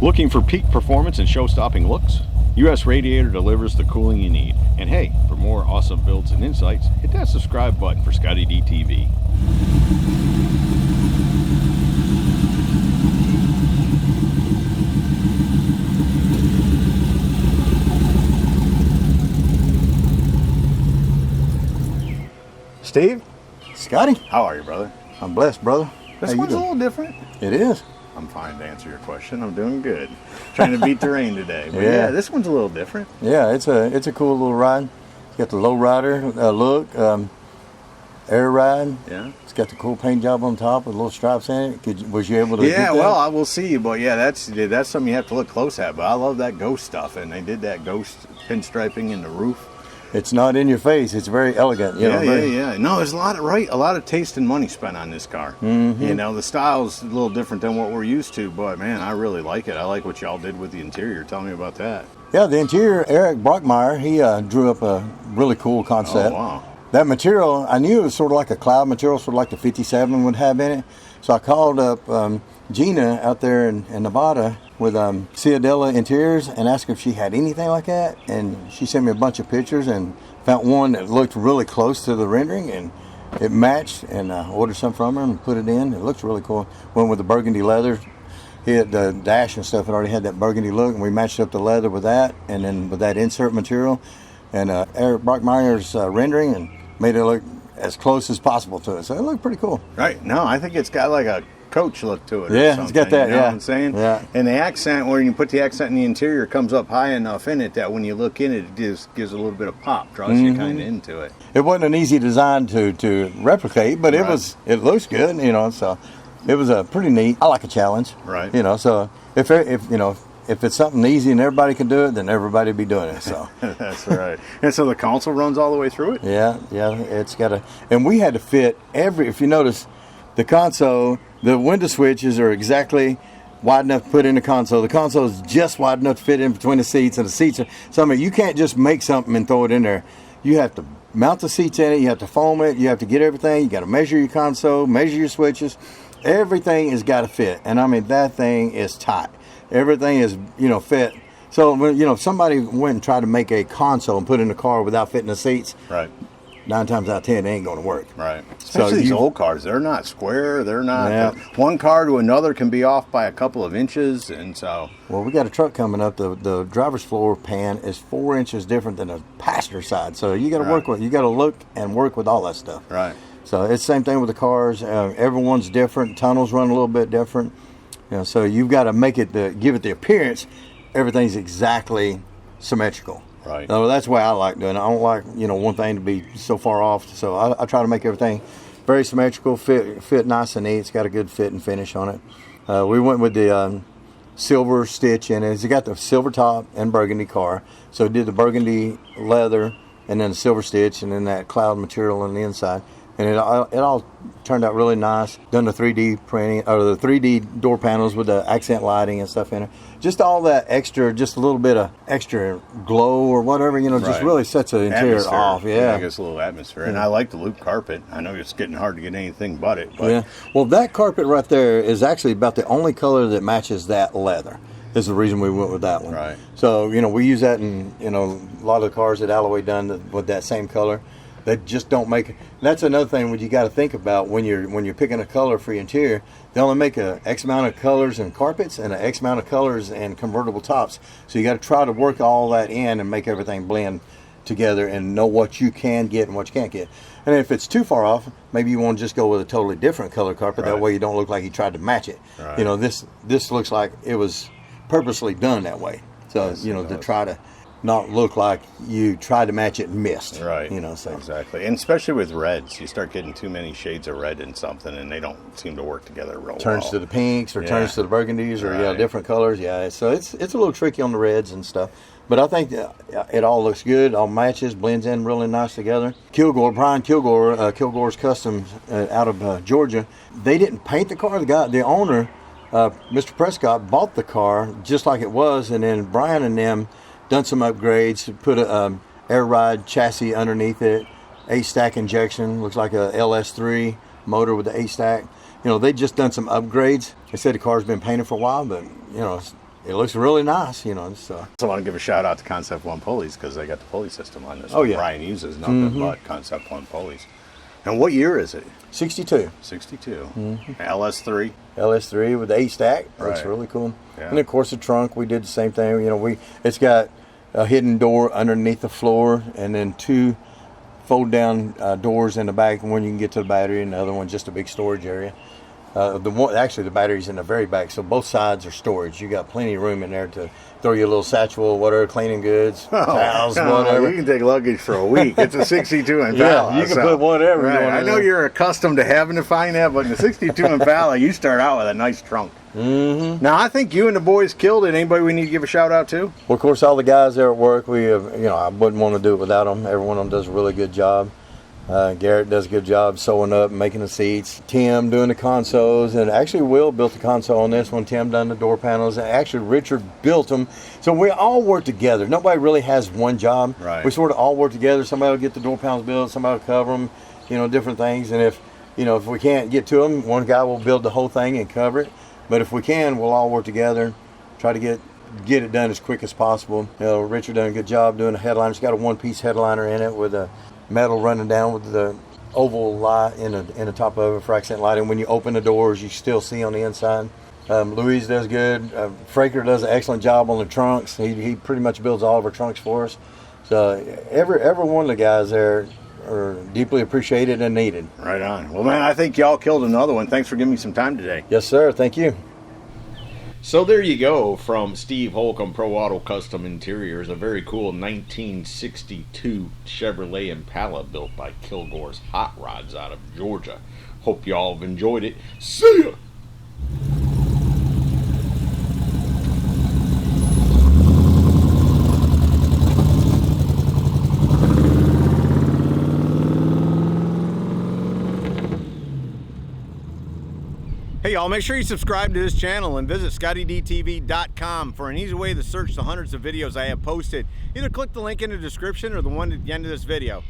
Looking for peak performance and show-stopping looks? US Radiator delivers the cooling you need. And hey, for more awesome builds and insights, hit that subscribe button for ScottieDTV. Steve? Scotty? How are you, brother? I'm blessed, brother. This one's a little different. It is. I'm fine to answer your question. I'm doing good. Trying to beat the rain today. But yeah, this one's a little different. Yeah, it's a cool little ride. It's got the low rider look, air ride. Yeah. It's got the cool paint job on top with little stripes in it. Was you able to get that? Well, I will see. But yeah, that's something you have to look close at. But I love that ghost stuff. And they did that ghost pinstriping in the roof. It's not in your face. It's very elegant. Yeah. No, there's a lot of taste and money spent on this car. Mm-hmm. You know, the style's a little different than what we're used to, but man, I really like it. I like what y'all did with the interior. Tell me about that. Yeah, the interior, Eric Brockmeyer, he drew up a really cool concept. Oh, wow. That material, I knew it was sort of like a cloud material, sort of like the 57 would have in it. So I called up Gina out there in Nevada with Ciadella Interiors and asked her if she had anything like that. And she sent me a bunch of pictures and found one that looked really close to the rendering, and it matched, and I ordered some from her and put it in. It looks really cool. Went with the burgundy leather. He had the dash and stuff. It already had that burgundy look, and we matched up the leather with that, and then with that insert material and Eric Brockmeyer's rendering, and made it look as close as possible to it. So it looked pretty cool. Right. No, I think it's got like a coach look to it. Yeah, it's got that. You know what I'm saying? Yeah. And the accent, where you put the accent in the interior, comes up high enough in it that when you look in it, it gives a little bit of pop, draws you kind of into it. It wasn't an easy design to replicate, but it looks good, you know. So it was a pretty neat. I like a challenge, right? You know, so if it's something easy and everybody can do it, then everybody be doing it. So that's right. And so the console runs all the way through it. Yeah. It's got and we had to fit if you notice, the console. The window switches are exactly wide enough to put in the console. The console is just wide enough to fit in between the seats, and the seats are. So I mean, you can't just make something and throw it in there. You have to mount the seats in it. You have to foam it. You have to get everything. You got to measure your console, measure your switches. Everything has got to fit, and I mean that thing is tight. Everything is fit. So when if somebody went and tried to make a console and put it in a car without fitting the seats, right. 9 times out of 10, it ain't going to work. Right. Especially these old cars. They're not square. They're not. Yeah. One car to another can be off by a couple of inches. And so. Well, we got a truck coming up. The driver's floor pan is 4 inches different than the passenger side. So you got to work with. You got to look and work with all that stuff. Right. So it's the same thing with the cars. Everyone's different. Tunnels run a little bit different. So you've got to make it give it the appearance. Everything's exactly symmetrical. Right. So that's why I like doing it. I don't like one thing to be so far off. So I try to make everything very symmetrical, fit nice and neat. It's got a good fit and finish on it. We went with the silver stitch in it. It's got the silver top and burgundy car. So it did the burgundy leather and then the silver stitch and then that cloud material on the inside. And it all turned out really nice. Done the 3D printing, or the 3D door panels with the accent lighting and stuff in it. Just all that extra, just a little bit of extra glow or whatever, just really sets the interior off. Yeah, it gives a little atmosphere. And I like the loop carpet. I know it's getting hard to get anything but it. But. Yeah. Well, that carpet right there is actually about the only color that matches that leather. This is the reason we went with that one. Right. So, we use that in, a lot of the cars that Alloway done with that same color. They just don't make it. That's another thing when you got to think about when you're picking a color for your interior. They only make a X amount of colors in carpets and a X amount of colors in convertible tops. So you got to try to work all that in and make everything blend together and know what you can get and what you can't get. And if it's too far off, maybe you want to just go with a totally different color carpet. That way you don't look like you tried to match it. Right. This looks like it was purposely done that way. So yes, to try to not look like you tried to match it and missed. Right. So. Exactly. And especially with reds, you start getting too many shades of red in something and they don't seem to work together real well. Turns to the pinks or turns to the burgundies or different colors. Yeah. So it's a little tricky on the reds and stuff. But I think it all looks good, all matches, blends in really nice together. Brian Kilgore, Kilgore's Customs out of Georgia, they didn't paint the car. The owner, Mr. Prescott, bought the car just like it was, and then Brian and them done some upgrades, put a air ride chassis underneath it, 8-stack injection, looks like a LS3 motor with the 8-stack. They just done some upgrades. They said the car's been painted for a while, but it looks really nice, you know. So I want to give a shout out to Concept One pulleys because they got the pulley system on this. Oh, yeah. Brian uses nothing but Concept One pulleys. And what year is it? 62. 62. LS3. LS3 with the 8-stack. Looks Right. really cool. Yeah. And of course the trunk, we did the same thing. You know, it's got a hidden door underneath the floor, and then 2 fold down doors in the back. One you can get to the battery, and the other one just a big storage area. Actually, the battery's in the very back, so both sides are storage. You got plenty of room in there to throw your little satchel, whatever, cleaning goods, towels, whatever. You can take luggage for a week. It's a 62 Impala. Yeah, you can put whatever. Right. I know you're accustomed to having to find that, but in the 62 Impala, you start out with a nice trunk. Now, I think you and the boys killed it. Anybody we need to give a shout out to? Well, of course, all the guys there at work, I wouldn't want to do it without them. Every one of them does a really good job. Garrett does a good job sewing up, making the seats. Tim doing the consoles, and actually Will built the console on this one. Tim done the door panels, and actually Richard built them. So we all work together. Nobody really has one job. Right. We sort of all work together. Somebody will get the door panels built, somebody will cover them, different things. And if we can't get to them, one guy will build the whole thing and cover it. But if we can, we'll all work together, try to get it done as quick as possible. Richard done a good job doing the headliner. It's got a one-piece headliner in it with a metal running down with the oval light in the top of it for accent lighting. When you open the doors, you still see on the inside. Louise does good. Fraker does an excellent job on the trunks. He pretty much builds all of our trunks for us. So every one of the guys there are deeply appreciated and needed. Right on. Well, man, I think y'all killed another one. Thanks for giving me some time today. Yes, sir. Thank you. So there you go from Steve Holcomb Pro Auto Custom Interiors, a very cool 1962 Chevrolet Impala built by Kilgore's Hot Rods out of Georgia. Hope y'all have enjoyed it. See ya! Hey y'all, make sure you subscribe to this channel and visit ScottieDTV.com for an easy way to search the hundreds of videos I have posted. Either click the link in the description or the one at the end of this video.